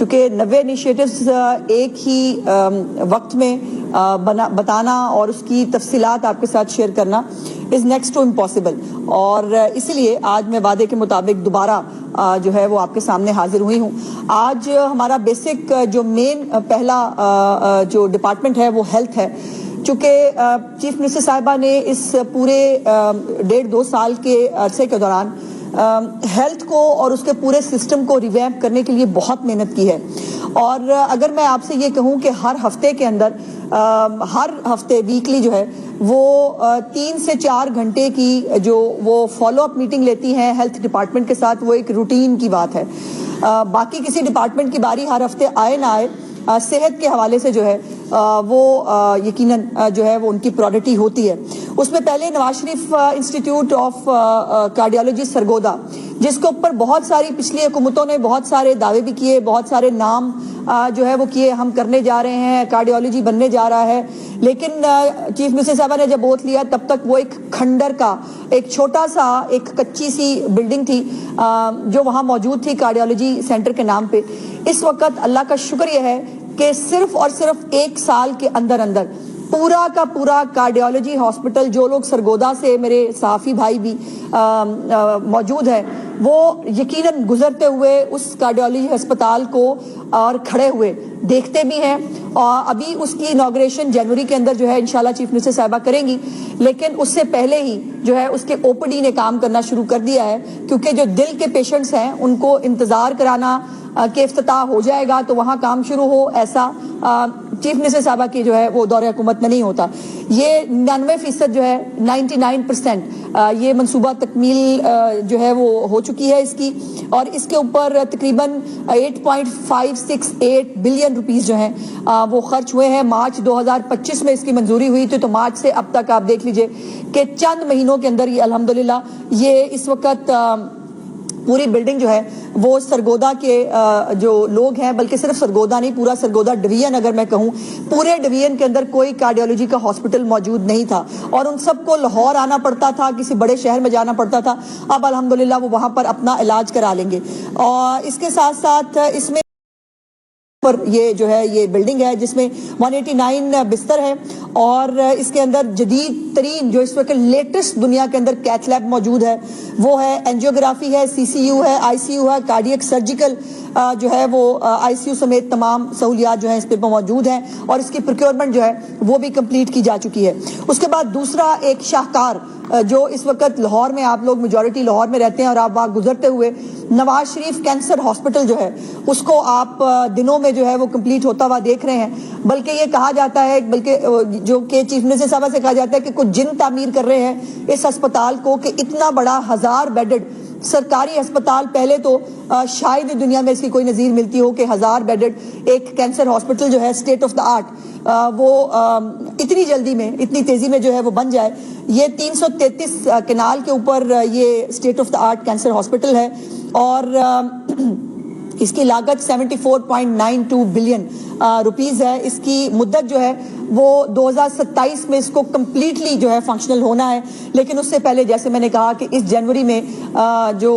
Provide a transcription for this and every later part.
چونکہ 90 انیشیٹوز ایک ہی وقت میں بتانا اور اس کی تفصیلات آپ کے ساتھ شیئر کرنا از نیکسٹ ٹو امپاسبل، اور اسی لیے آج میں وعدے کے مطابق دوبارہ جو ہے وہ آپ کے سامنے حاضر ہوئی ہوں۔ آج ہمارا بیسک جو مین پہلا جو ڈپارٹمنٹ ہے وہ ہیلتھ ہے، چونکہ چیف منسٹر صاحبہ نے اس پورے 1.5-2 سال کے عرصے کے دوران ہیلتھ کو اور اس کے پورے سسٹم کو ریویمپ کرنے کے لیے بہت محنت کی ہے، اور اگر میں آپ سے یہ کہوں کہ ہر ہفتے کے اندر ہر ہفتے ویکلی جو ہے وہ 3 سے 4 گھنٹے کی جو وہ فالو اپ میٹنگ لیتی ہیں ہیلتھ ڈپارٹمنٹ کے ساتھ، وہ ایک روٹین کی بات ہے۔ باقی کسی ڈپارٹمنٹ کی باری ہر ہفتے آئے نہ آئے، صحت کے حوالے سے جو ہے وہ یقیناً جو ہے وہ ان کی پرائورٹی ہوتی ہے۔ اس میں پہلے Nawaz Sharif institute of cardiology Sargodha, جس کے اوپر بہت ساری پچھلی حکومتوں نے بہت سارے دعوے بھی کیے، بہت سارے نام جو ہے وہ کیے، ہم کرنے جا رہے ہیں، کارڈیالوجی بننے جا رہا ہے، لیکن چیف منسٹر صاحبہ نے جب اوتھ لیا تب تک وہ ایک کھنڈر کا ایک چھوٹا سا ایک کچی سی بلڈنگ تھی جو وہاں موجود تھی کارڈیالوجی سینٹر کے نام پہ۔ اس وقت اللہ کا شکر یہ ہے کہ صرف اور صرف 1 سال کے اندر اندر پورا کا پورا کارڈیالوجی ہاسپٹل، جو لوگ سرگودا سے میرے صحافی بھائی بھی موجود ہیں، وہ یقیناً گزرتے ہوئے اس کارڈیالوجی ہسپتال کو اور کھڑے ہوئے دیکھتے بھی ہیں، اور ابھی اس کی انوگریشن جنوری کے اندر جو ہے انشاءاللہ چیف منسٹر صاحبہ کریں گی، لیکن اس سے پہلے ہی جو ہے اس کے او پی ڈی نے کام کرنا شروع کر دیا ہے، کیونکہ جو دل کے پیشنٹس ہیں ان کو انتظار کرانا کہ افتتاح ہو جائے گا تو وہاں کام شروع ہو، ایسا چیف منسٹر صاحبہ کی جو ہے وہ دور حکومت میں نہیں ہوتا۔ یہ 99% جو ہے 99% یہ منصوبہ تکمیل جو ہے وہ ہو چکی ہے اس کی، اور اس کے اوپر تقریباً 8.568 بلین روپیز جو ہیں وہ خرچ ہوئے ہیں۔ مارچ 2025 میں اس کی منظوری ہوئی تھی، تو مارچ سے اب تک آپ دیکھ لیجئے کہ چند مہینوں کے اندر یہ الحمدللہ یہ اس وقت پوری بلڈنگ جو ہے وہ سرگودا کے جو لوگ ہیں، بلکہ صرف سرگودا نہیں، پورا سرگودا ڈویژن اگر میں کہوں، پورے ڈویژن کے اندر کوئی کارڈیالوجی کا ہاسپٹل موجود نہیں تھا، اور ان سب کو لاہور آنا پڑتا تھا، کسی بڑے شہر میں جانا پڑتا تھا۔ اب الحمدللہ وہ وہاں پر اپنا علاج کرا لیں گے، اور اس کے ساتھ ساتھ اس میں پر یہ جو ہے یہ بلڈنگ ہے جس میں 189 بستر ہے، اور اس کے اندر جدید ترین جو اس وقت لیٹسٹ دنیا کے اندر کیتھ لیب موجود ہے، وہ ہے، اینجیوگرافی ہے، سی سی یو ہے، آئی سی یو ہے، کارڈیک سرجیکل جو ہے وہ آئی سی یو سمیت تمام سہولیات جو ہیں اس پہ موجود ہیں، اور اس کی پروکیورمنٹ جو ہے وہ بھی کمپلیٹ کی جا چکی ہے۔ اس کے بعد دوسرا ایک شاہکار جو اس وقت لاہور میں، آپ لوگ میجورٹی لاہور میں رہتے ہیں اور آپ وہاں گزرتے ہوئے نواز شریف کینسر ہاسپٹل جو ہے اس کو آپ دنوں میں جو ہے وہ کمپلیٹ ہوتا ہوا دیکھ رہے ہیں، بلکہ یہ کہا جاتا ہے، بلکہ جو کہ چیف منسٹر صاحبہ سے کہا جاتا ہے کہ کچھ جن تعمیر کر رہے ہیں اس ہسپتال کو، کہ اتنا بڑا 1000 بیڈڈ سرکاری ہسپتال، پہلے تو شاید دنیا میں اس کی کوئی نظیر ملتی ہو کہ 1000 بیڈڈ ایک کینسر ہاسپٹل جو ہے اسٹیٹ آف دا آرٹ وہ اتنی جلدی میں، اتنی تیزی میں جو ہے وہ بن جائے۔ یہ 333 کنال کے اوپر یہ state of the art cancer hospital ہے، اور اس کی لاگت 74.92 بلین روپیز ہے۔ اس کی مدت جو ہے وہ 2027 میں اس کو کمپلیٹلی جو ہے فنکشنل ہونا ہے، لیکن اس سے پہلے جیسے میں نے کہا کہ اس جنوری میں جو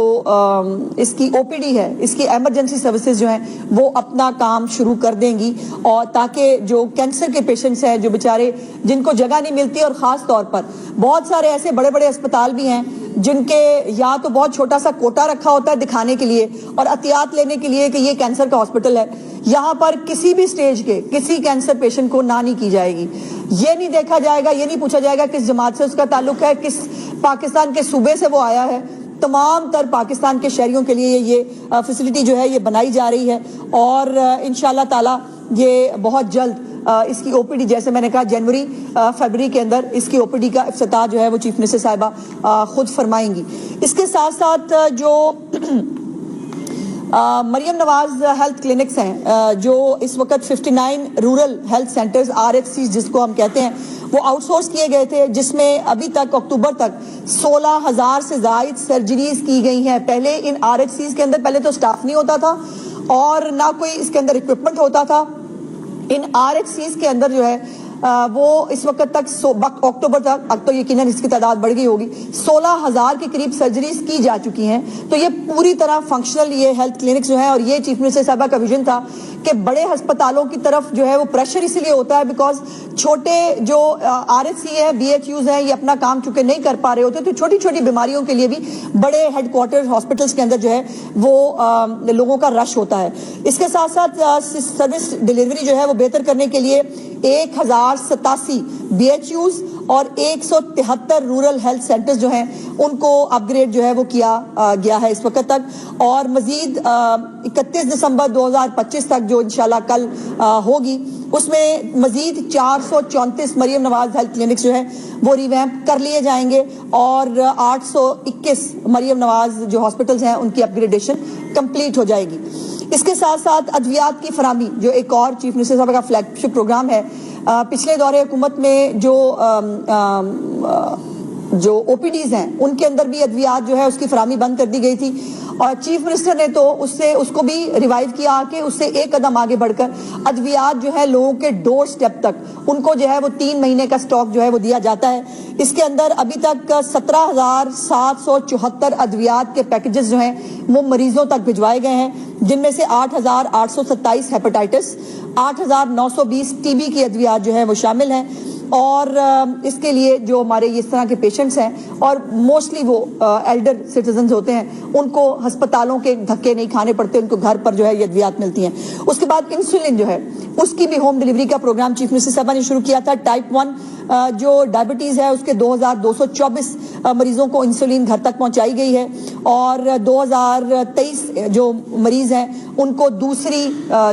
اس کی او پی ڈی ہے، اس کی ایمرجنسی سروسز جو ہیں وہ اپنا کام شروع کر دیں گی، اور تاکہ جو کینسر کے پیشنٹس ہیں، جو بیچارے جن کو جگہ نہیں ملتی، اور خاص طور پر بہت سارے ایسے بڑے بڑے اسپتال بھی ہیں جن کے یا تو بہت چھوٹا سا کوٹا رکھا ہوتا ہے دکھانے کے لیے اور احتیاط لینے کے لیے کہ یہ کینسر کا ہاسپٹل ہے، یہاں پر کسی بھی سٹیج کے کسی کینسر پیشنٹ کو نہ نہیں کی جائے گی، یہ نہیں دیکھا جائے گا، یہ نہیں پوچھا جائے گا کس جماعت سے اس کا تعلق ہے، کس پاکستان کے صوبے سے وہ آیا ہے۔ تمام تر پاکستان کے شہریوں کے لیے یہ فیسلٹی جو ہے یہ بنائی جا رہی ہے، اور انشاءاللہ تعالی یہ بہت جلد اس کی او پی ڈی، جیسے میں نے کہا جنوری فروری کے اندر اس کی او پی ڈی کا افتتاح جو ہے وہ چیف منسٹر صاحبہ خود فرمائیں گی۔ اس کے ساتھ ساتھ جو مریم نواز ہیلتھ کلینکس ہیں، جو اس وقت 59 رورل ہیلتھ سینٹرز RHC جس کو ہم کہتے ہیں، وہ آؤٹ سورس کیے گئے تھے، جس میں ابھی تک اکتوبر تک 16,000 سے زائد سرجریز کی گئی ہیں۔ پہلے ان RHCs کے اندر پہلے تو سٹاف نہیں ہوتا تھا، اور نہ کوئی اس کے اندر اکوپمنٹ ہوتا تھا۔ ان RHCs کے اندر جو ہے وہ اس وقت تک اکتوبر تک اب تو یقیناً اس کی تعداد بڑھ گئی ہوگی 16,000 کے قریب سرجریز کی جا چکی ہیں. تو یہ پوری طرح فنکشنل یہ ہیلتھ کلینکس جو ہیں, اور یہ چیف منسٹر صاحبہ کا ویژن تھا کہ بڑے ہسپتالوں کی طرف جو ہے وہ پریشر اس لیے ہوتا ہے بیکاز چھوٹے جو آر ایچ سی ہے, بی ایچ یوز ہیں, یہ اپنا کام چونکہ نہیں کر پا رہے ہوتے, تو چھوٹی چھوٹی بیماریوں کے لیے بھی بڑے ہیڈ کوارٹر ہاسپٹلس کے اندر جو ہے وہ لوگوں کا رش ہوتا ہے. اس کے ساتھ ساتھ سروس ڈیلیوری جو ہے وہ بہتر کرنے کے لیے 1087 بی ایچ یوز اور 173 رورل ہیلتھ سینٹرز جو ہیں ان کو اپ گریڈ جو ہے وہ کیا گیا ہے اس وقت تک, اور مزید 31 دسمبر 2025 تک جو انشاءاللہ کل ہوگی اس میں مزید 434 مریم نواز ہیلتھ کلینکس جو ہے وہ ریویمپ کر لیے جائیں گے, اور 821 مریم نواز جو ہاسپٹلز ہیں ان کی اپ گریڈیشن کمپلیٹ ہو جائے گی. اس کے ساتھ ساتھ ادویات کی فراہمی جو ایک اور چیف منسٹر صاحب کا فلیگ شپ پروگرام ہے. پچھلے دور حکومت میں جو او پی ڈیز ہیں ان کے اندر بھی ادویات جو ہے اس کی فراہمی بند کر دی گئی تھی, اور چیف منسٹر نے تو اس کو بھی ریوائیو کیا کہ اس سے ایک قدم آگے بڑھ کر ادویات جو ہے لوگوں کے ڈور سٹیپ تک ان کو جو ہے وہ 3 مہینے کا سٹاک جو ہے وہ دیا جاتا ہے. اس کے اندر ابھی تک 17,774 ادویات کے پیکجز جو ہیں وہ مریضوں تک بھجوائے گئے ہیں, جن میں سے 8,827 ہیپاٹائٹس, 8,920 ٹی بی کی ادویات جو ہے وہ شامل ہیں. اور اس کے لیے جو ہمارے اس طرح کے پیشنٹس ہیں اور موسٹلی وہ ایلڈر سٹیزنز ہوتے ہیں ان کو ہسپتالوں کے دھکے نہیں کھانے پڑتے, ان کو گھر پر جو ہے یہ ادویات ملتی ہیں. اس کے بعد انسولین جو ہے اس کی بھی ہوم ڈیلیوری کا پروگرام چیف منسٹر صاحبہ نے شروع کیا تھا. ٹائپ 1 جو ڈائبٹیز ہے اس کے 2,224 مریضوں کو انسولین گھر تک پہنچائی گئی ہے, اور 2023 جو مریض ہیں ان کو دوسری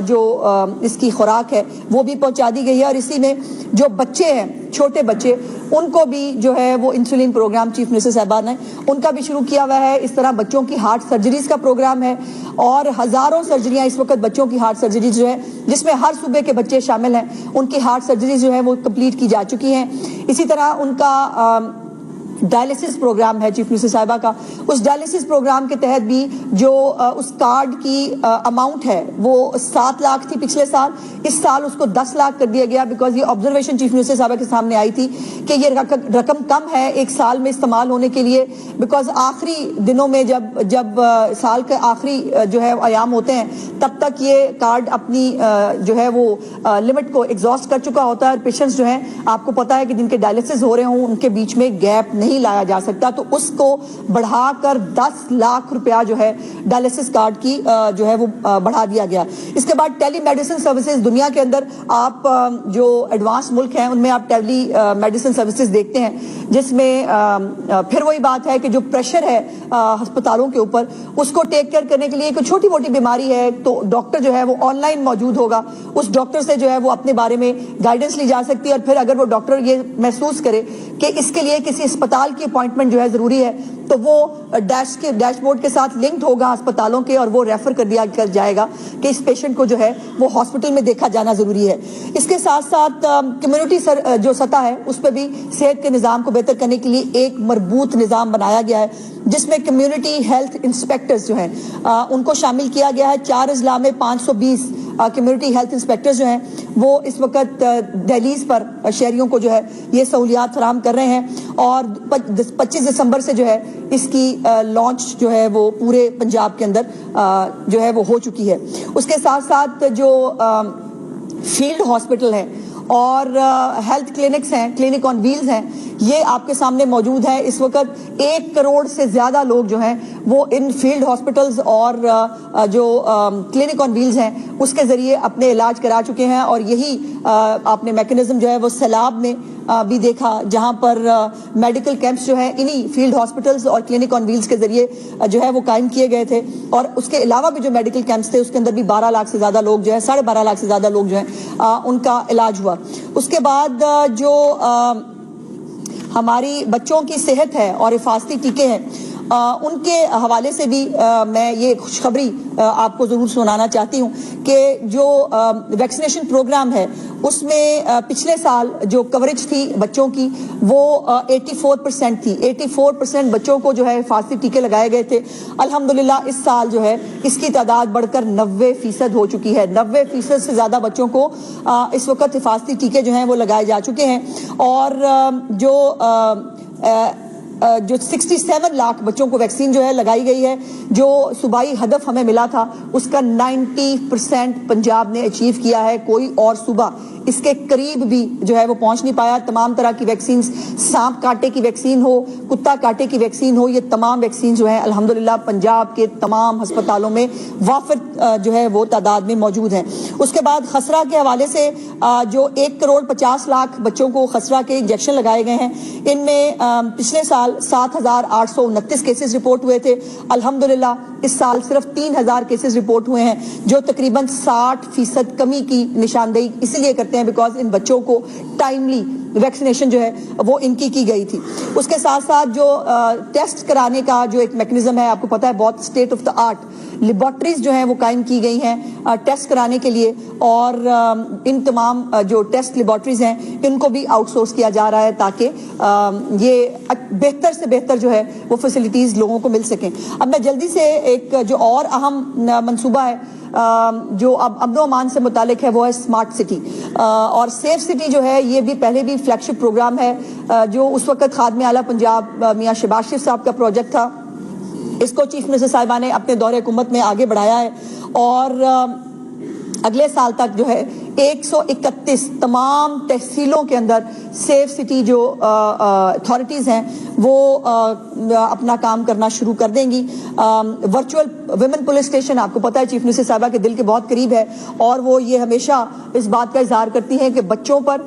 جو اس کی خوراک ہے وہ بھی پہنچا دی گئی ہے. اور اسی میں جو بچے ہیں چھوٹے بچے ان کو بھی جو ہے وہ انسولین پروگرام چیف منسٹر صاحبہ نے ان کا بھی شروع کیا ہوا ہے. اس طرح بچوں کی ہارٹ سرجریز کا پروگرام ہے, اور ہزاروں سرجریاں اس وقت بچوں کی ہارٹ سرجریز جو ہے جس میں ہر صوبے کے بچے شامل ہیں ان کی ہارٹ سرجریز جو ہے وہ کمپلیٹ کی جا چکی ہیں. اسی طرح ان کا ڈائلیسس پروگرام ہے چیف منسٹر صاحبہ کا. اس ڈائلیسس پروگرام کے تحت بھی جو اس کارڈ کی اماؤنٹ ہے وہ 7 لاکھ تھی پچھلے سال, اس سال اس کو 10 لاکھ کر دیا گیا بیکاز یہ آبزرویشن چیف منسٹر صاحبہ کے سامنے آئی تھی کہ یہ رقم کم ہے ایک سال میں استعمال ہونے کے لیے, بیکاز آخری دنوں میں جب سال کے آخری جو ہے ایام ہوتے ہیں تب تک یہ کارڈ اپنی جو ہے وہ لمٹ کو ایگزاسٹ کر چکا ہوتا ہے, اور پیشنٹس جو ہیں آپ کو پتا ہے کہ جن کے ڈائلیسس ہو رہے ہوں ان کے بیچ میں گیپ نہیں لایا جا سکتا, تو اس کو بڑھا کر 10 لاکھ روپیہ جو ہے ڈائلیسس کارڈ کی جو ہے وہ بڑھا دیا گیا. اس کے بعد ٹیلی میڈیسن سروسز دنیا کے اندر آپ جو ایڈوانس ملک ہیں ان میں آپ ٹیلی میڈیسن سروسز دیکھتے ہیں جس میں پھر وہی بات ہے کہ جو پریشر ہے ہسپتالوں کے اوپر اس کو ٹیک کیئر کرنے کے لیے کوئی چھوٹی موٹی بیماری ہے تو ڈاکٹر جو ہے وہ آن لائن موجود ہوگا, اس ڈاکٹر سے جو ہے وہ اپنے بارے میں گائیڈنس لی جا سکتی ہے, اور پھر اگر وہ ڈاکٹر یہ محسوس کرے کہ اس کے لیے کسی اسپتال کی اپوائنٹمنٹ جو ہے ضروری ہے تو وہ ڈیش بورڈ کے ساتھ لنکڈ ہوگا ہسپتالوں کے, اور وہ ریفر کر دیا جائے گا کہ اس پیشنٹ کو جو ہے وہ ہاسپٹل میں دیکھا جانا ضروری ہے. اس کے ساتھ ساتھ کمیونٹی جو سطح ہے اس پہ بھی صحت کے نظام کو بہتر کرنے کے لیے ایک مربوط نظام بنایا گیا ہے جس میں کمیونٹی ہیلتھ انسپیکٹرز جو ہیں ان کو شامل کیا گیا ہے. 4 اضلاع میں 520 کمیونٹی ہیلتھ انسپیکٹرز جو ہیں وہ اس وقت دہلیز پر شہریوں کو جو ہے یہ سہولیات فراہم کر رہے ہیں, اور 25 دسمبر سے جو ہے اس کی لانچ جو ہے وہ پورے پنجاب کے اندر جو ہے وہ ہو چکی ہے. اس کے ساتھ ساتھ جو فیلڈ ہاسپٹل ہیں اور ہیلتھ کلینکس ہیں, کلینک آن ویلز ہیں, یہ آپ کے سامنے موجود ہیں. اس وقت 1 کروڑ سے زیادہ لوگ جو ہیں وہ ان فیلڈ ہاسپٹلز اور جو کلینک آن ویلز ہیں اس کے ذریعے اپنے علاج کرا چکے ہیں, اور یہی آپ نے میکنزم جو ہے وہ سیلاب میں بھی دیکھا جہاں پر میڈیکل کیمپس جو ہیں انہی فیلڈ ہاسپٹلز اور کلینک آن ویلز کے ذریعے جو ہے وہ قائم کیے گئے تھے, اور اس کے علاوہ بھی جو میڈیکل کیمپس تھے اس کے اندر بھی 12 لاکھ سے زیادہ لوگ جو ہے 12.5 لاکھ سے زیادہ لوگ جو ہیں ان کا علاج ہوا. اس کے بعد جو ہماری بچوں کی صحت ہے اور حفاظتی ٹیکے ہیں ان کے حوالے سے بھی میں یہ خوشخبری آپ کو ضرور سنانا چاہتی ہوں کہ جو ویکسینیشن پروگرام ہے اس میں پچھلے سال جو کوریج تھی بچوں کی وہ 84% تھی. 84% بچوں کو جو ہے حفاظتی ٹیکے لگائے گئے تھے. الحمدللہ اس سال جو ہے اس کی تعداد بڑھ کر 90% ہو چکی ہے. 90% سے زیادہ بچوں کو اس وقت حفاظتی ٹیکے جو ہیں وہ لگائے جا چکے ہیں. اور جو 67 لاکھ بچوں کو ویکسین جو ہے لگائی گئی ہے. جو صوبائی ہدف ہمیں ملا تھا اس کا 90% پنجاب نے اچیو کیا ہے. کوئی اور صوبہ اس کے قریب بھی جو ہے وہ پہنچ نہیں پایا. تمام طرح کی ویکسین، سانپ کاٹے کی ویکسین ہو، کتا کاٹے کی ویکسین ہو، یہ تمام ویکسین جو ہیں الحمدللہ پنجاب کے تمام ہسپتالوں میں وافر جو ہے وہ تعداد میں موجود ہیں. اس کے بعد خسرہ کے حوالے سے جو 1,50,00,000 بچوں کو خسرہ کے انجیکشن لگائے گئے ہیں. ان میں پچھلے سال 7,829 کیسز رپورٹ ہوئے تھے. الحمدللہ اس سال صرف 3,000 کیسز رپورٹ ہوئے ہیں، جو تقریباً 60% کمی کی نشاندہی اس لیے کرتے ہیں بیکاز ان بچوں کو ٹائملی ویکسینیشن جو ہے وہ ان کی گئی تھی. اس کے ساتھ ساتھ جو ٹیسٹ کرانے کا جو ایک میکنزم ہے، آپ کو پتا ہے بہت state of the art laboratories جو ہیں وہ قائم کی گئی ہیں ٹیسٹ کرانے کے لیے. اور ان تمام جو ٹیسٹ لیبارٹریز ہیں ان کو بھی آؤٹ سورس کیا جا رہا ہے تاکہ یہ بہتر سے بہتر جو ہے وہ فیسلٹیز لوگوں کو مل سکیں. اب میں جلدی سے ایک جو اور اہم منصوبہ ہے جو اب امن و امان سے متعلق ہے وہ ہے اسمارٹ سٹی. اور سیف سٹی جو ہے یہ بھی پہلے بھی فلیگ شپ پروگرام ہے جو اس وقت خادم اعلیٰ پنجاب میاں شہباز شریف صاحب کا پروجیکٹ تھا. اس کو چیف منسٹر صاحبہ نے اپنے دور حکومت میں آگے بڑھایا ہے اور اگلے سال تک جو ہے 131 تمام تحصیلوں کے اندر سیف سٹی جو اتھارٹیز ہیں وہ اپنا کام کرنا شروع کر دیں گی. ورچوئل ویمن پولیس اسٹیشن آپ کو پتہ ہے چیف منسٹر صاحبہ کے دل کے بہت قریب ہے اور وہ یہ ہمیشہ اس بات کا اظہار کرتی ہیں کہ بچوں پر،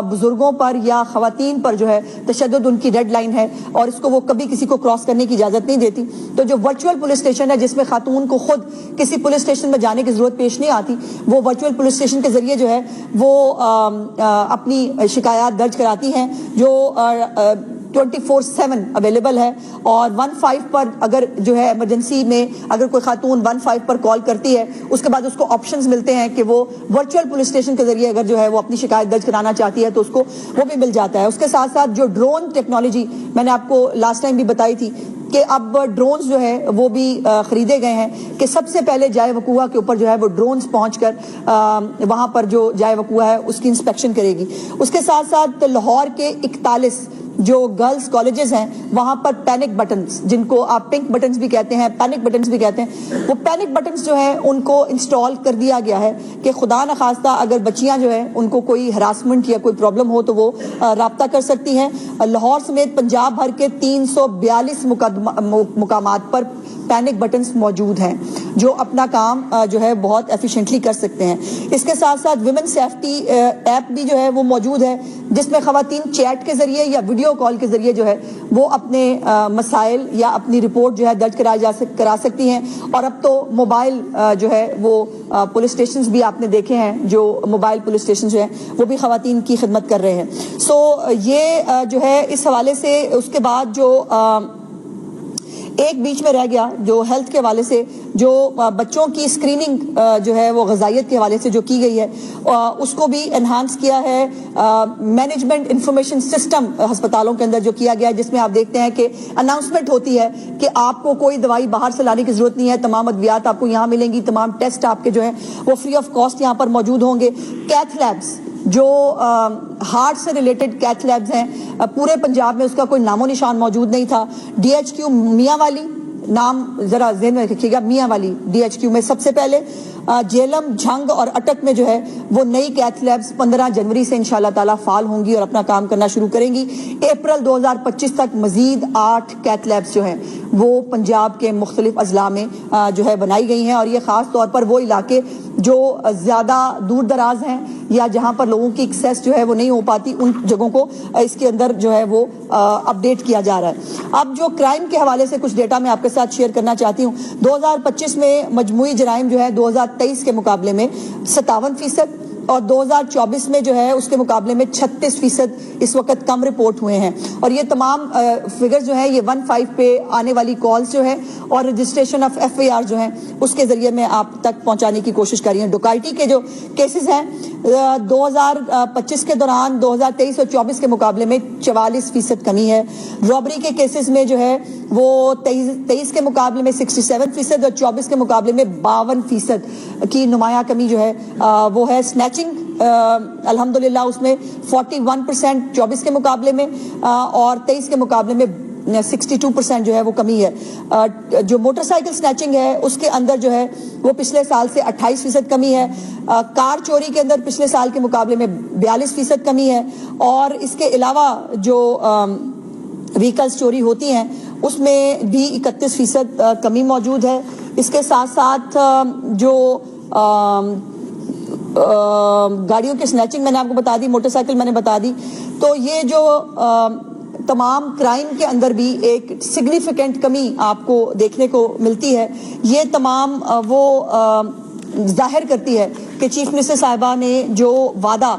بزرگوں پر یا خواتین پر جو ہے تشدد ان کی ریڈ لائن ہے اور اس کو وہ کبھی کسی کو کراس کرنے کی اجازت نہیں دیتی. تو جو ورچوئل پولیس اسٹیشن ہے جس میں خاتون کو خود کسی پولیس اسٹیشن میں جانے کی ضرورت پیش نہیں آتی، وہ ورچوئل پولیس اسٹیشن کے ذریعے جو ہے وہ اپنی شکایات درج کراتی ہیں جو 24/7 اویلیبل ہے. اور 15 پر اگر جو ہے ایمرجنسی میں اگر کوئی خاتون 15 پر کال کرتی ہے اس کے بعد اس کو آپشنز ملتے ہیں کہ وہ ورچوئل پولیس اسٹیشن کے ذریعے اگر جو ہے وہ اپنی شکایت درج کرانا چاہتی ہے تو اس کو وہ بھی مل جاتا ہے. اس کے ساتھ ساتھ جو ڈرون ٹیکنالوجی میں نے آپ کو لاسٹ ٹائم بھی بتائی تھی کہ اب ڈرونز جو ہے وہ بھی خریدے گئے ہیں کہ سب سے پہلے جائے وقوع کے اوپر جو ہے وہ ڈرونز پہنچ کر وہاں پر جو جائے وقوع ہے اس کی انسپیکشن کرے گی. اس کے ساتھ ساتھ لاہور کے 41 جو گرلز کالجز ہیں وہاں پر پینک بٹنز، جن کو آپ پنک بٹنز بھی کہتے ہیں، پینک بٹنز بھی کہتے ہیں، وہ پینک بٹنز جو ہیں ان کو انسٹال کر دیا گیا ہے کہ خدا نخواستہ اگر بچیاں جو ہیں ان کو کوئی ہراسمنٹ یا کوئی پرابلم ہو تو وہ رابطہ کر سکتی ہیں. لاہور سمیت پنجاب بھر کے 342 مقامات پر پینک بٹنز موجود ہیں جو اپنا کام جو ہے بہت ایفیشینٹلی کر سکتے ہیں. اس کے ساتھ ساتھ ویمن سیفٹی ایپ بھی جو ہے وہ موجود ہے جس میں خواتین چیٹ کے ذریعے یا ویڈیو کال کے ذریعے جو ہے وہ اپنے مسائل یا اپنی رپورٹ جو ہے درج کرا سکتی ہیں. اور اب تو موبائل جو ہے وہ پولیس اسٹیشنز بھی آپ نے دیکھے ہیں، جو موبائل پولیس اسٹیشن جو ہیں وہ بھی خواتین کی خدمت کر رہے ہیں. سو یہ جو ہے اس حوالے سے. اس کے بعد جو ایک بیچ میں رہ گیا جو ہیلتھ کے حوالے سے جو بچوں کی اسکریننگ جو ہے وہ غذائیت کے حوالے سے جو کی گئی ہے اس کو بھی انہانس کیا ہے. مینجمنٹ انفارمیشن سسٹم ہسپتالوں کے اندر جو کیا گیا ہے جس میں آپ دیکھتے ہیں کہ اناؤنسمنٹ ہوتی ہے کہ آپ کو کوئی دوائی باہر سے لانے کی ضرورت نہیں ہے، تمام ادویات آپ کو یہاں ملیں گی، تمام ٹیسٹ آپ کے جو ہیں وہ فری آف کاسٹ یہاں پر موجود ہوں گے. کیتھ لیبس جو ہارٹ سے ریلیٹڈ کیتھ لیبز ہیں پورے پنجاب میں اس کا کوئی نام و نشان موجود نہیں تھا. DHQ میاں والی، نام ذرا ذہن میں رکھیے گا، میاں والی DHQ میں سب سے پہلے. جیلم، جھنگ اور اٹک میں جو ہے وہ نئی کیتھ لیبز 15 جنوری سے انشاءاللہ تعالیٰ فعال ہوں گی اور اپنا کام کرنا شروع کریں گی. اپریل 2025 تک مزید 8 کیتھ لیبز جو ہیں وہ پنجاب کے مختلف اضلاع میں جو ہے بنائی گئی ہیں. اور یہ خاص طور پر وہ علاقے جو زیادہ دور دراز ہیں یا جہاں پر لوگوں کی ایکسیس جو ہے وہ نہیں ہو پاتی ان جگہوں کو اس کے اندر جو ہے وہ اپڈیٹ کیا جا رہا ہے. اب جو کرائم کے حوالے سے کچھ ڈیٹا میں آپ کے ساتھ شیئر کرنا چاہتی ہوں. 2025 میں مجموعی جرائم جو ہے 2023 کے مقابلے میں 57%، اور 2024 میں جو ہے اس کے مقابلے میں 36% اس وقت کم رپورٹ ہوئے ہیں. اور یہ تمام فگر جو ہے یہ 15 پہ آنے والی کالز جو ہے اور رجسٹریشن آف FIR جو ہیں اس کے ذریعے میں آپ تک پہنچانے کی کوشش کر رہی ہوں. ڈکیتی کے جو کیسز ہیں 2025 کے دوران 2023 اور 24 کے مقابلے میں 44% کمی ہے. رابری کے کیسز میں جو ہے وہ 23 کے مقابلے میں 67% اور 24 کے مقابلے میں 52% کی نمایاں کمی جو ہے وہ ہے. سنیچنگ الحمدللہ اس میں 41% 24 کے مقابلے میں اور 23 کے مقابلے میں 62% جو ہے وہ کمی ہے. جو موٹر سائیکل سنیچنگ ہے اس کے اندر جو ہے وہ پچھلے سال سے 28% کمی ہے. کار چوری کے اندر پچھلے سال کے مقابلے میں 42% کمی ہے. اور اس کے علاوہ جو وہیکلز چوری ہوتی ہیں اس میں بھی 31% کمی موجود ہے. اس کے ساتھ ساتھ جو گاڑیوں کی سنیچنگ میں نے آپ کو بتا دی, موٹر سائیکل میں نے بتا دی. تو یہ جو تمام کرائم کے اندر بھی ایک سگنیفیکنٹ کمی آپ کو دیکھنے کو ملتی ہے. یہ تمام وہ ظاہر کرتی ہے کہ چیف منسٹر صاحبہ نے جو وعدہ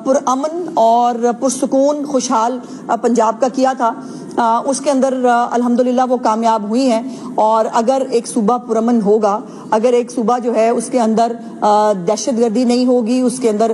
پرامن اور پرسکون خوشحال پنجاب کا کیا تھا اس کے اندر الحمدللہ وہ کامیاب ہوئی ہیں. اور اگر ایک صوبہ پرامن ہوگا, اگر ایک صوبہ جو ہے اس کے اندر دہشت گردی نہیں ہوگی, اس کے اندر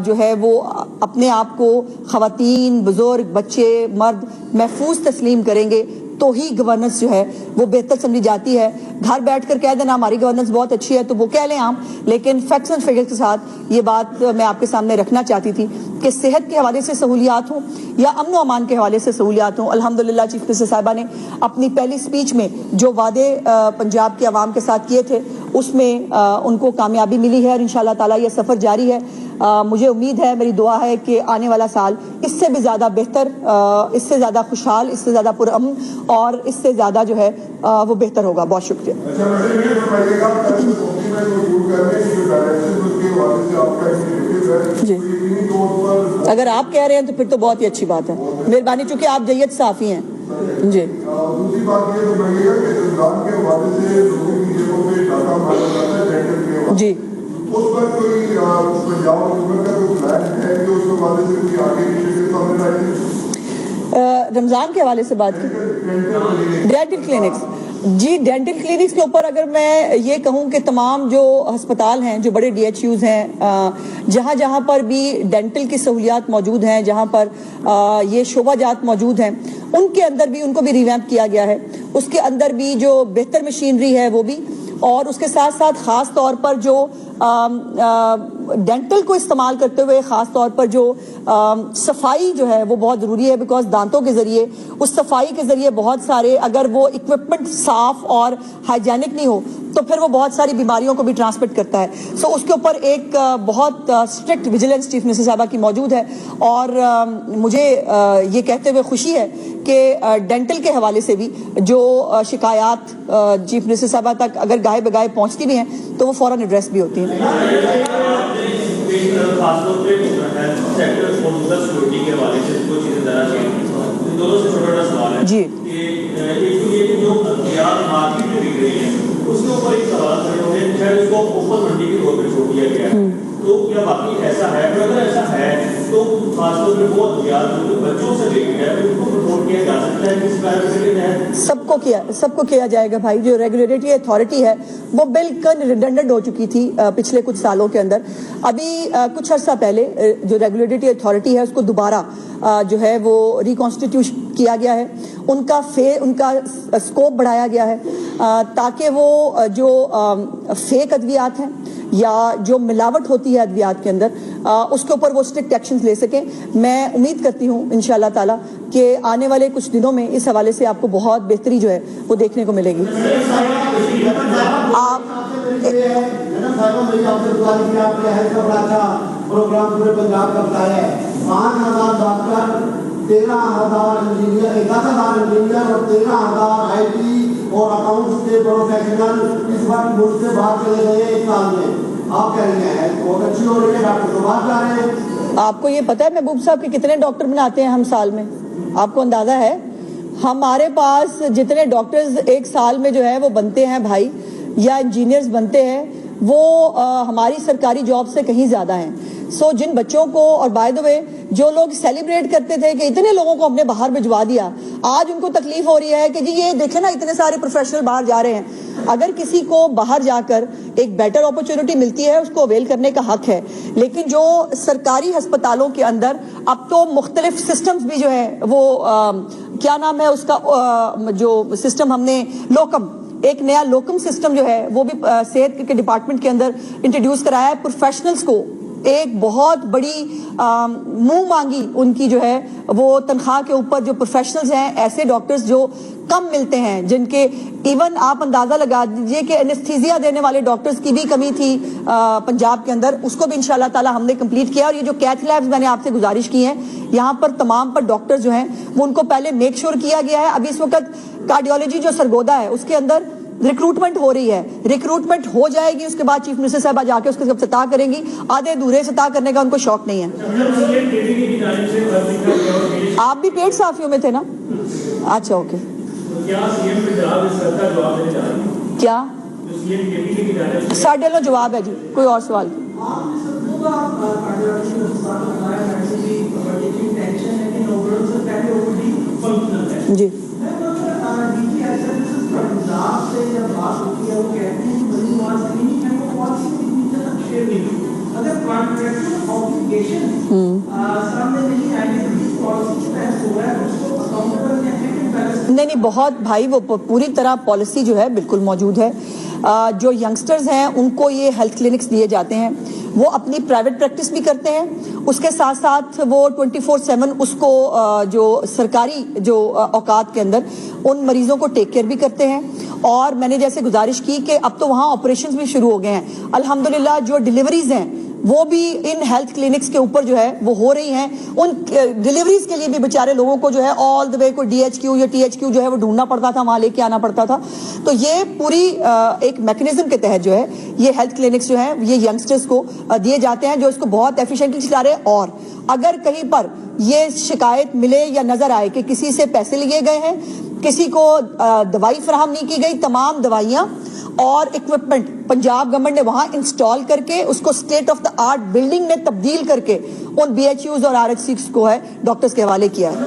جو ہے وہ اپنے آپ کو خواتین, بزرگ, بچے, مرد محفوظ تسلیم کریں گے تو ہی گورننس جو ہے وہ بہتر سمجھی جاتی ہے. گھر بیٹھ کر کہہ دینا ہماری گورننس بہت اچھی ہے تو وہ کہہ لیں عام, لیکن فیکٹس اینڈ فگرز کے ساتھ یہ بات میں آپ کے سامنے رکھنا چاہتی تھی کہ صحت کے حوالے سے سہولیات ہوں یا امن و امان کے حوالے سے سہولیات ہوں, الحمدللہ چیف منسٹر صاحبہ نے اپنی پہلی سپیچ میں جو وعدے پنجاب کے عوام کے ساتھ کیے تھے اس میں ان کو کامیابی ملی ہے اور انشاءاللہ تعالی یہ سفر جاری ہے. مجھے امید ہے, میری دعا ہے کہ آنے والا سال اس سے بھی زیادہ بہتر, اس سے زیادہ خوشحال, اس سے زیادہ پرامن اور اس سے زیادہ جو ہے وہ بہتر ہوگا. بہت شکریہ. جی اگر آپ کہہ رہے ہیں تو پھر تو بہت ہی اچھی بات ہے, مہربانی, چونکہ آپ جیت صحافی ہیں. جی دوسری بات یہ بتائیے گا کہ رمضان کے حوالے سے لوگوں کی جیبوں پہ ڈاٹا مارا جاتا ہے جی, اس پر کوئی پنجاب حکومت کا کوئی پلان ہے کہ اس حوالے سے کوئی آگے کی شکل سامنے آئی ہے؟ رمضان کے حوالے سے بات کی ڈینٹل کلینکس. جی ڈینٹل کلینکس کے اوپر اگر میں یہ کہوں کہ تمام جو ہسپتال ہیں, جو بڑے DHUs ہیں, جہاں جہاں پر بھی ڈینٹل کی سہولیات موجود ہیں, جہاں پر یہ شعبہ جات موجود ہیں, ان کے اندر بھی ان کو بھی ریویمپ کیا گیا ہے. اس کے اندر بھی جو بہتر مشینری ہے وہ بھی, اور اس کے ساتھ ساتھ خاص طور پر جو ڈینٹل کو استعمال کرتے ہوئے خاص طور پر جو صفائی جو ہے وہ بہت ضروری ہے, بیکاز دانتوں کے ذریعے, اس صفائی کے ذریعے بہت سارے, اگر وہ اکوپمنٹ صاف اور ہائیجینک نہیں ہو تو پھر وہ بہت ساری بیماریوں کو بھی ٹرانسمٹ کرتا ہے. سو اس کے اوپر ایک بہت اسٹرکٹ ویجیلنس چیف منسٹر صاحبہ کی موجود ہے. اور مجھے یہ کہتے ہوئے خوشی ہے کہ ڈینٹل کے حوالے سے بھی جو شکایات چیف منسٹر صاحبہ تک اگر گاہے بگاہے پہنچتی بھی ہیں تو وہ فوراً ایڈریس بھی ہوتی ہیں. جی اس کے اوپر ایک سوال کھڑے ہو گئے, شاید اس کو اوپن منڈی کے طور پہ چھوڑ دیا گیا ہے, تو کیا واقعی ایسا ہے؟ اگر ایسا ہے تو خاص طور پہ وہ ادویات جو بچوں سے ریلیٹڈ ہے ان کو کنٹرول کیا جا سکتا ہے کس پیرامیٹر کے تحت؟ سب کو کیا جائے گا بھائی. جو ریگولیٹری اتھارٹی ہے وہ بالکل ریڈنڈنٹ ہو چکی تھی پچھلے کچھ سالوں کے اندر. ابھی کچھ عرصہ پہلے جو ریگولیٹری اتھارٹی ہے اس کو دوبارہ جو ہے وہ ریکانسٹیٹیوشن کیا گیا ہے, ان کا اسکوپ بڑھایا گیا ہے تاکہ وہ جو فیک ادویات ہیں یا جو ملاوٹ ہوتی ہے ادویات کے اندر اس کے اوپر وہ اسٹرکٹ ایکشنز لے سکیں. میں امید کرتی ہوں انشاءاللہ تعالی کہ آنے والے کچھ دنوں میں اس حوالے سے آپ کو بہت بہتری جو ہے وہ دیکھنے کو ملے گی. پروگرام پورے پنجاب کا بتایا ہے 5,000 ڈاکٹر 13,000 انجینئر 10,000 انجینئر اور 13,000 IT اور اکاؤنٹس کے پروفیشنل اس وقت ملک سے باہر چلے گئے ایک سال میں. آپ کہہ رہے ہیں بہت اچھی ہو رہی ہے, ڈاکٹر تو باہر جا رہے ہیں. آپ کو یہ پتہ ہے محبوب صاحب کہ کتنے ڈاکٹر بناتے ہیں ہم سال میں؟ آپ کو اندازہ ہے ہمارے پاس جتنے ڈاکٹرز ایک سال میں جو ہے وہ بنتے ہیں بھائی, یا انجینئرز بنتے ہیں, وہ ہماری سرکاری جاب سے کہیں زیادہ ہیں. سو جن بچوں کو, اور بائی دا وے جو لوگ سیلیبریٹ کرتے تھے کہ اتنے لوگوں کو ہم نے باہر بھجوا دیا, آج ان کو تکلیف ہو رہی ہے کہ جی یہ دیکھیں نا اتنے سارے پروفیشنل باہر جا رہے ہیں. اگر کسی کو باہر جا کر ایک بیٹر اپرچونٹی ملتی ہے اس کو اویل کرنے کا حق ہے, لیکن جو سرکاری ہسپتالوں کے اندر اب تو مختلف سسٹمز بھی جو ہے وہ کیا نام ہے اس کا, جو سسٹم ہم نے لوکم, ایک نیا لوکم سسٹم جو ہے وہ بھی صحت کے ڈپارٹمنٹ کے اندر انٹروڈیوس کرایا ہے. پروفیشنلز کو ایک بہت بڑی منہ مانگی ان کی جو ہے وہ تنخواہ کے اوپر, جو پروفیشنلز ہیں, ایسے ڈاکٹرز جو کم ملتے ہیں, جن کے ایون آپ اندازہ لگا دیجئے کہ انستھیزیا دینے والے ڈاکٹرز کی بھی کمی تھی پنجاب کے اندر, اس کو بھی انشاءاللہ تعالی ہم نے کمپلیٹ کیا. اور یہ جو کیتھ لیبز میں نے آپ سے گزارش کی ہیں یہاں پر تمام پر ڈاکٹر جو ہیں وہ ان کو پہلے میک شور کیا گیا ہے. ابھی اس وقت کارڈیولوجی جو سرگودا ہے اس کے اندر ریکروٹمنٹ ہو رہی ہے, ریکروٹمنٹ ہو جائے گی, اس کے بعد چیف منسٹر صاحبہ جا کے اس کے افتتاح کریں گی. آدھے ادھورے افتتاح کرنے کا ان کو شوق نہیں ہے. آپ بھی پیڈ صحافیوں میں تھے نا؟ اچھا اوکے. کیا ساڑھے لو جواب ہے جی, کوئی اور سوال؟ جی نہیں, بہت بھائی وہ پوری طرح پالیسی جو ہے بالکل موجود ہے. جو ینگسٹرز ہیں ان کو یہ ہیلتھ کلینکس دیے جاتے ہیں, وہ اپنی پرائیویٹ پریکٹس بھی کرتے ہیں, اس کے ساتھ ساتھ وہ 24/7 اس کو جو سرکاری جو اوقات کے اندر ان مریضوں کو ٹیک کیئر بھی کرتے ہیں. اور میں نے جیسے گزارش کی کہ اب تو وہاں آپریشنز بھی شروع ہو گئے ہیں الحمدللہ. جو ڈیلیوریز ہیں وہ بھی ان ہیلتھ کلینکس کے اوپر جو ہے وہ ہو رہی ہیں. ان ڈیلیوریز کے لیے بھی بیچارے لوگوں کو جو ہے آل دا وے کوئی DHQ یا THQ جو ہے وہ ڈھونڈنا پڑتا تھا, وہاں لے کے آنا پڑتا تھا. تو یہ پوری ایک میکنزم کے تحت جو ہے یہ ہیلتھ کلینکس جو ہیں یہ ینگسٹرز کو دیے جاتے ہیں, جو اس کو بہت ایفیشینٹلی چلا رہے ہیں. اور اگر کہیں پر یہ شکایت ملے یا نظر آئے کہ کسی سے پیسے لیے گئے ہیں, کسی کو دوائی فراہم نہیں کی گئی, تمام دوائیاں اور اکوپمنٹ پنجاب گورنمنٹ نے وہاں انسٹال کر کے اس کو state of the art building میں تبدیل کر کے ان BHUs اور RHCs کو ہے ڈاکٹرز کے حوالے کیا ہے.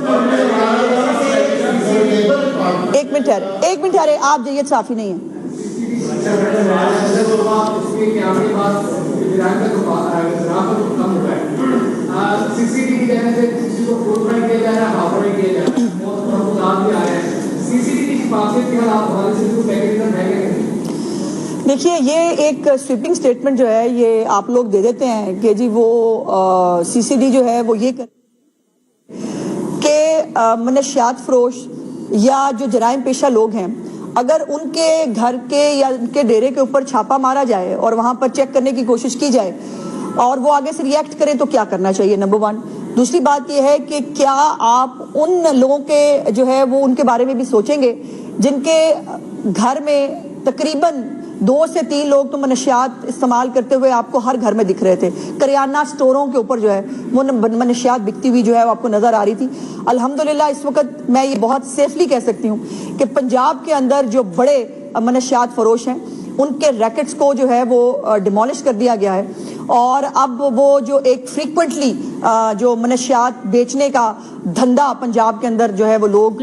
ایک منٹ ٹھہرے, آپ جیت صافی نہیں ہیں. دیکھیے یہ ایک سویپنگ سٹیٹمنٹ جو ہے یہ آپ لوگ دے دیتے ہیں کہ جی وہ CCD جو ہے وہ یہ کہ منشیات فروش یا جو جرائم پیشہ لوگ ہیں اگر ان کے گھر کے یا ان کے ڈیرے کے اوپر چھاپا مارا جائے اور وہاں پر چیک کرنے کی کوشش کی جائے اور وہ آگے سے ریئیکٹ کریں تو کیا کرنا چاہیے, نمبر 1. دوسری بات یہ ہے کہ کیا آپ ان لوگوں کے جو ہے وہ ان کے بارے میں بھی سوچیں گے جن کے گھر میں تقریباً 2 سے 3 لوگ تو منشیات استعمال کرتے ہوئے آپ کو ہر گھر میں دکھ رہے تھے. کریانہ سٹوروں کے اوپر جو ہے وہ منشیات بکتی ہوئی جو ہے وہ آپ کو نظر آ رہی تھی. الحمدللہ اس وقت میں یہ بہت سیفلی کہہ سکتی ہوں کہ پنجاب کے اندر جو بڑے منشیات فروش ہیں ان کے ریکٹس کو جو ہے وہ ڈیمولش کر دیا گیا ہے. اور اب وہ جو ایک فریکوینٹلی جو منشیات بیچنے کا دھندا پنجاب کے اندر جو ہے وہ لوگ